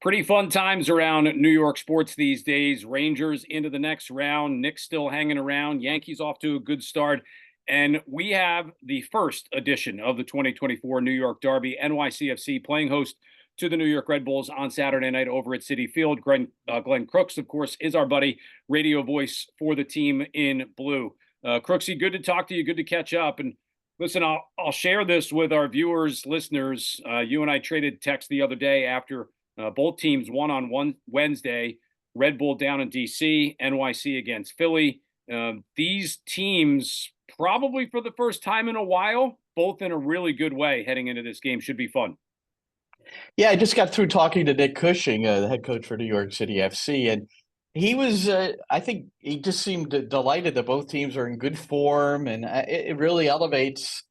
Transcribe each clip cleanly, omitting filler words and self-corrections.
Pretty fun times around New York sports these days. Rangers into the next round. Knicks still hanging around. Yankees off to a good start. And we have the first edition of the 2024 New York Derby. NYCFC playing host to the New York Red Bulls on Saturday night over at Citi Field. Glenn Crooks, of course, is our buddy, radio voice for the team in blue. Crooksy, good to talk to you. Good to catch up. And listen, I'll share this with our viewers, listeners. You and I traded text the other day after both teams won on one Wednesday. Red Bull down in DC, NYC against Philly. These teams, probably for the first time in a while, both in a really good way heading into this game. Should be fun. Yeah, I just got through talking to Nick Cushing, the head coach for New York City FC, and he was, I think he just seemed delighted that both teams are in good form, and it really elevates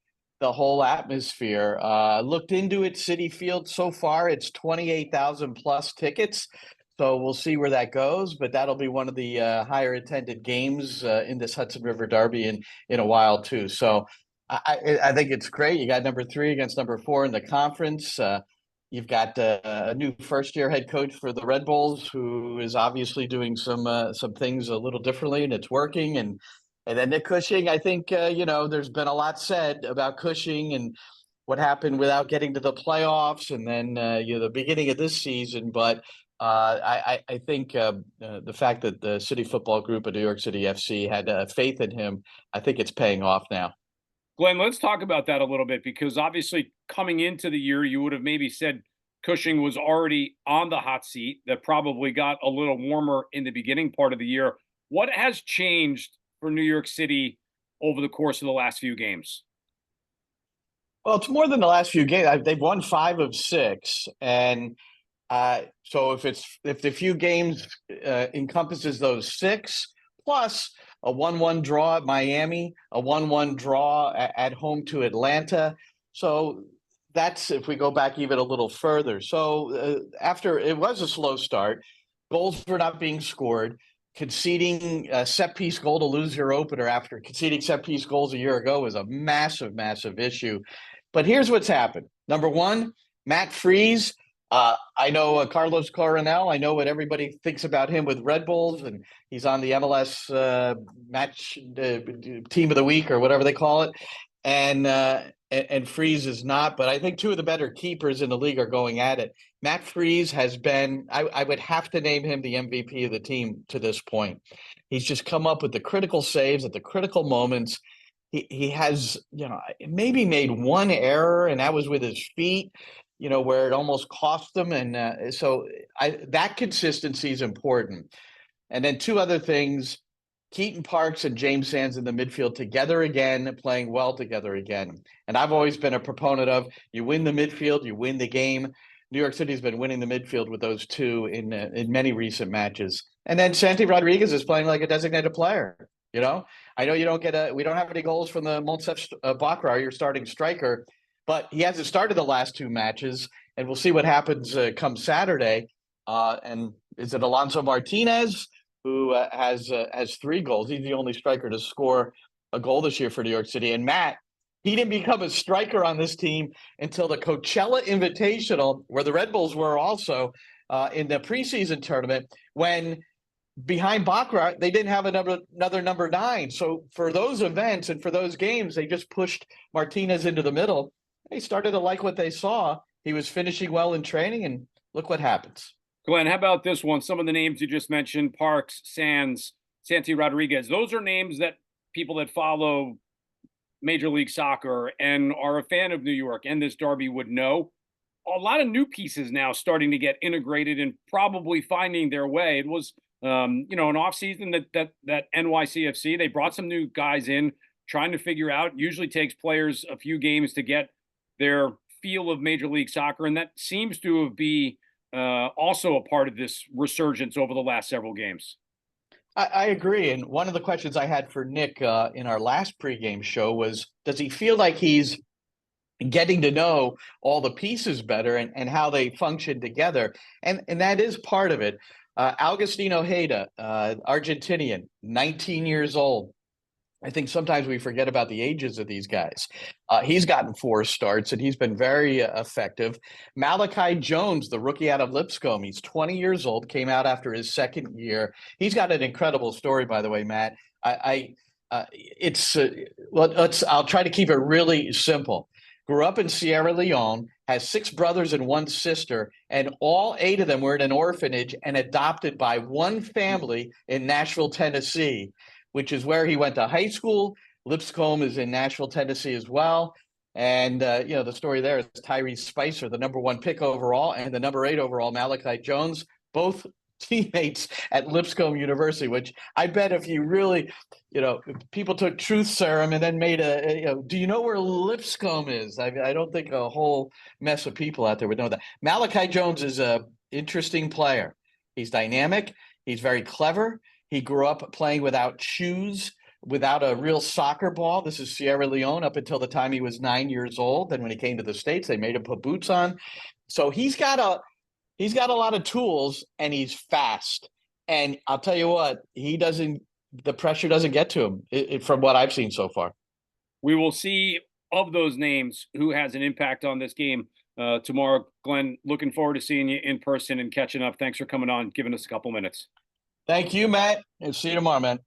the whole atmosphere. Looked into it, Citi Field so far, it's 28,000 plus tickets. So we'll see where that goes, but that'll be one of the higher attended games in this Hudson River Derby in a while too. So I think it's great. You got number 3 against number 4 in the conference. You've got a new first-year head coach for the Red Bulls, who is obviously doing some things a little differently, and it's working. And then Nick Cushing, I think there's been a lot said about Cushing and what happened without getting to the playoffs, and then the beginning of this season. But I think the fact that the City Football Group of New York City FC had faith in him, I think it's paying off now. Glenn, let's talk about that a little bit, because obviously coming into the year, you would have maybe said Cushing was already on the hot seat. That probably got a little warmer in the beginning part of the year. What has changed for New York City over the course of the last few games? Well, it's more than the last few games. They've won 5 of 6, and so if the few games encompasses those 6 plus a 1-1 draw at Miami, a 1-1 draw at home to Atlanta. So that's if we go back even a little further. So after it was a slow start, goals were not being scored, conceding a set-piece goal to lose your opener after conceding set-piece goals a year ago was a massive, massive issue. But here's what's happened. Number 1, Matt Freese. I know Carlos Coronel. I know what everybody thinks about him with Red Bulls, and he's on the MLS match team of the week or whatever they call it. And Freese is not, but I think 2 of the better keepers in the league are going at it. Matt Freese has been, I would have to name him the MVP of the team to this point. He's just come up with the critical saves at the critical moments. He has, maybe made 1 error, and that was with his feet, where it almost cost them. And so that consistency is important. And then 2 other things, Keaton Parks and James Sands in the midfield together again, playing well together again. And I've always been a proponent of, you win the midfield, you win the game. New York City's been winning the midfield with those 2 in many recent matches. And then Santi Rodriguez is playing like a designated player. I know we don't have any goals from the Monsef Bakra, your starting striker, but he hasn't started the last 2 matches, and we'll see what happens come Saturday. And is it Alonso Martinez, who has 3 goals? He's the only striker to score a goal this year for New York City. And Matt, he didn't become a striker on this team until the Coachella Invitational, where the Red Bulls were also in the preseason tournament, when behind Bakra, they didn't have another number 9. So for those events and for those games, they just pushed Martinez into the middle. They started to like what they saw. He was finishing well in training, and look what happens. Glenn, how about this one? Some of the names you just mentioned, Parks, Sands, Santi Rodriguez, those are names that people that follow Major League Soccer and are a fan of New York and this derby would know. A lot of new pieces now starting to get integrated and probably finding their way. It was, an offseason that NYCFC, they brought some new guys in, trying to figure out. Usually takes players a few games to get their feel of Major League Soccer, and that seems to be also a part of this resurgence over the last several games. I agree. And one of the questions I had for Nick in our last pregame show was, does he feel like he's getting to know all the pieces better and how they function together? And that is part of it. Augustino Heda, Argentinian, 19 years old. I think sometimes we forget about the ages of these guys. He's gotten 4 starts and he's been very effective. Malachi Jones, the rookie out of Lipscomb, he's 20 years old, came out after his second year. He's got an incredible story, by the way, Matt. I'll try to keep it really simple. Grew up in Sierra Leone, has 6 brothers and 1 sister, and all 8 of them were in an orphanage and adopted by one family in Nashville, Tennessee, which is where he went to high school. Lipscomb is in Nashville, Tennessee as well. And, the story there is Tyrese Spicer, the #1 pick overall, and the #8 overall, Malachi Jones, both teammates at Lipscomb University, which I bet if you really, people took truth serum and then made do you know where Lipscomb is? I don't think a whole mess of people out there would know that. Malachi Jones is a interesting player. He's dynamic. He's very clever. He grew up playing without shoes, without a real soccer ball. This is Sierra Leone up until the time he was 9 years old. Then when he came to the States, they made him put boots on. So he's got a lot of tools and he's fast. And I'll tell you what, the pressure doesn't get to him from what I've seen so far. We will see of those names who has an impact on this game tomorrow. Glenn, looking forward to seeing you in person and catching up. Thanks for coming on, giving us a couple minutes. Thank you, Matt, and see you tomorrow, man.